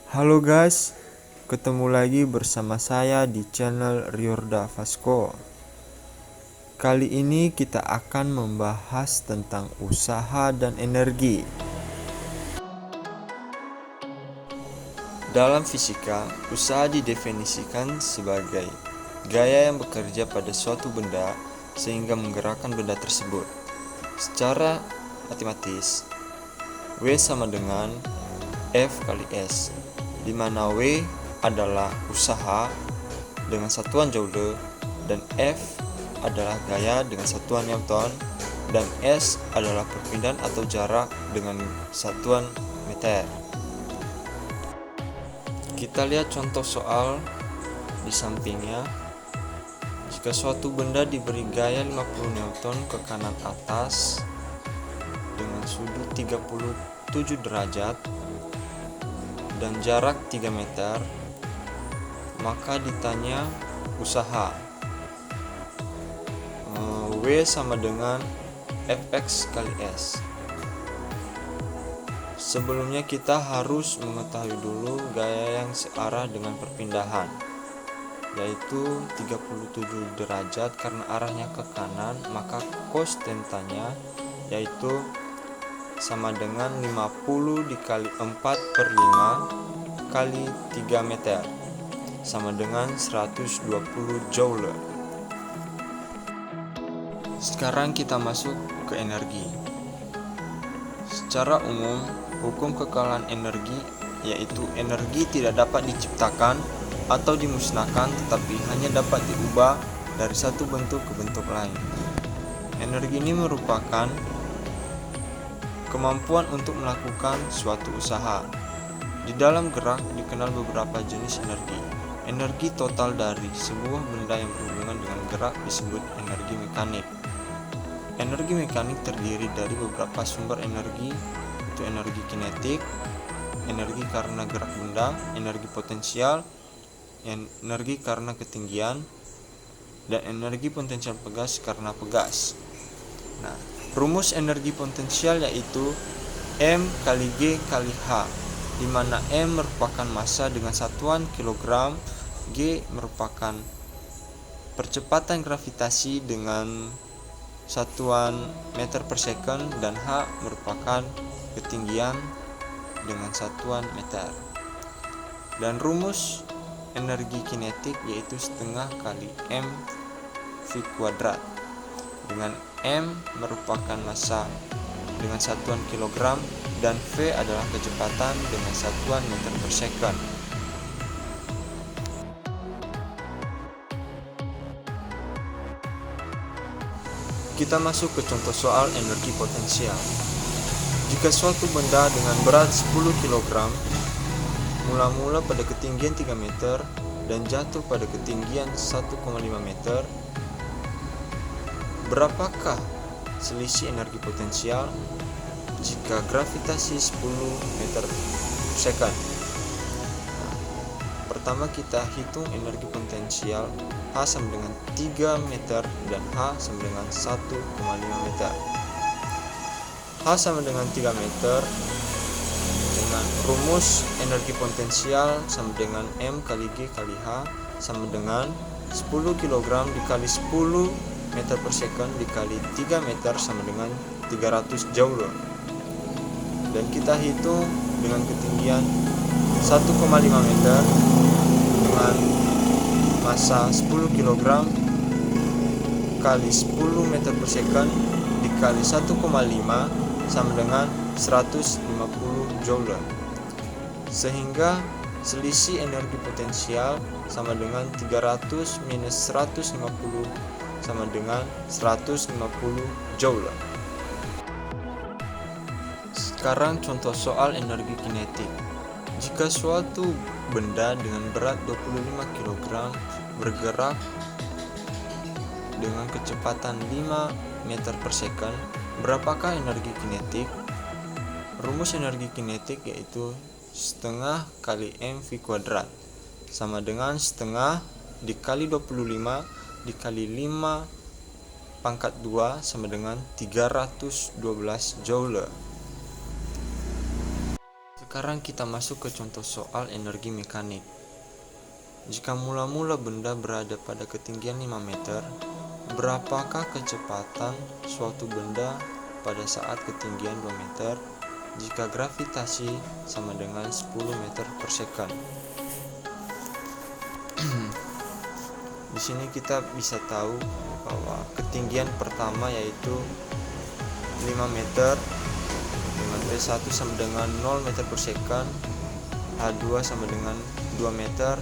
Halo guys, ketemu lagi bersama saya di channel Riorda Vasco. Kali ini kita akan membahas tentang usaha dan energi. Dalam fisika, usaha didefinisikan sebagai gaya yang bekerja pada suatu benda sehingga menggerakkan benda tersebut. Secara matematis, W sama dengan F kali S, di mana W adalah usaha dengan satuan Joule dan F adalah gaya dengan satuan Newton dan S adalah perpindahan atau jarak dengan satuan meter. Kita lihat contoh soal di sampingnya. Jika suatu benda diberi gaya 50 Newton ke kanan atas dengan sudut 37 derajat dan jarak 3 meter, maka ditanya usaha. W sama dengan Fx kali S. Sebelumnya kita harus mengetahui dulu gaya yang searah dengan perpindahan, yaitu 37 derajat. Karena arahnya ke kanan, maka cos tentanya yaitu sama dengan 50 dikali 4 per 5 kali 3 meter, sama dengan 120 Joule. Sekarang kita masuk ke energi. Secara umum, hukum kekalahan energi yaitu energi tidak dapat diciptakan atau dimusnahkan, tetapi hanya dapat diubah dari satu bentuk ke bentuk lain. Energi ini merupakan kemampuan untuk melakukan suatu usaha. Di dalam gerak dikenal beberapa jenis energi. Energi total dari sebuah benda yang berhubungan dengan gerak disebut energi mekanik. Energi mekanik terdiri dari beberapa sumber energi, yaitu energi kinetik, energi karena gerak benda, energi potensial, energi karena ketinggian, dan energi potensial pegas karena pegas. Nah, rumus energi potensial yaitu M kali G kali H, di mana M merupakan massa dengan satuan kilogram, G merupakan percepatan gravitasi dengan satuan meter per second, dan H merupakan ketinggian dengan satuan meter. Dan rumus energi kinetik yaitu setengah kali M V kuadrat, dengan M merupakan massa dengan satuan kilogram dan V adalah kecepatan dengan satuan meter per second. Kita masuk ke contoh soal energi potensial. Jika suatu benda dengan berat 10 kg mula-mula pada ketinggian 3 meter dan jatuh pada ketinggian 1,5 meter, berapakah selisih energi potensial jika gravitasi 10 meter per second? Pertama kita hitung energi potensial. H sama dengan 3 meter dan H sama dengan 1,5 meter. H sama dengan 3 meter dengan rumus energi potensial sama dengan M kali G kali H sama dengan 10 kg dikali 10 meter per second dikali 3 meter sama dengan 300 Joule. Dan kita hitung dengan ketinggian 1,5 meter dengan massa 10 kg kali 10 meter per second dikali 1,5 sama dengan 150 Joule. Sehingga selisih energi potensial sama dengan 300 minus 150 sama dengan 150 Joule. Sekarang contoh soal energi kinetik. Jika suatu benda dengan berat 25 kg bergerak dengan kecepatan 5 meter per second, berapakah energi kinetik? Rumus energi kinetik yaitu setengah kali mv kuadrat sama dengan setengah dikali 25 dikali 5 pangkat 2 sama dengan 312 Joule. Sekarang kita masuk ke contoh soal energi mekanik. Jika mula-mula benda berada pada ketinggian 5 meter, berapakah kecepatan suatu benda pada saat ketinggian 2 meter jika gravitasi sama dengan 10 meter per second? Di sini kita bisa tahu bahwa ketinggian pertama yaitu 5 meter, dengan V1 sama dengan 0 meter per second, H2 sama dengan 2 meter,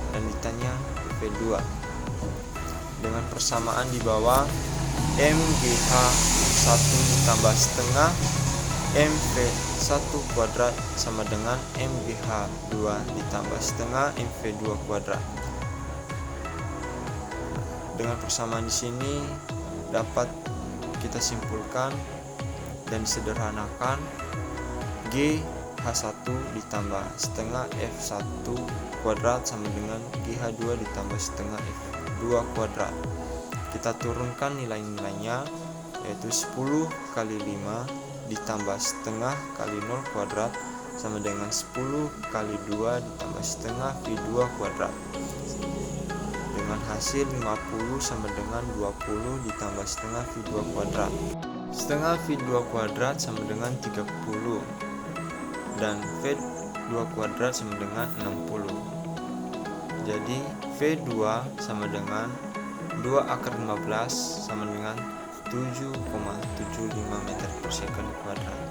dan ditanya V2 dengan persamaan di bawah MGH 1 ditambah setengah MV1 kuadrat sama dengan MGH 2 ditambah setengah MV2 kuadrat. Dengan persamaan di sini dapat kita simpulkan dan disederhanakan GH1 ditambah setengah F1 kuadrat sama dengan GH2 ditambah setengah F2 kuadrat. Kita turunkan nilai-nilainya, yaitu 10 kali 5 ditambah setengah kali 0 kuadrat sama dengan 10 kali 2 ditambah setengah V2 kuadrat. Dengan hasil 50 sama dengan 20 ditambah setengah V2 kuadrat. Setengah V2 kuadrat sama dengan 30 dan V2 kuadrat sama dengan 60. Jadi V2 sama dengan 2 akar 15 sama dengan 7,75 meter per second kuadrat.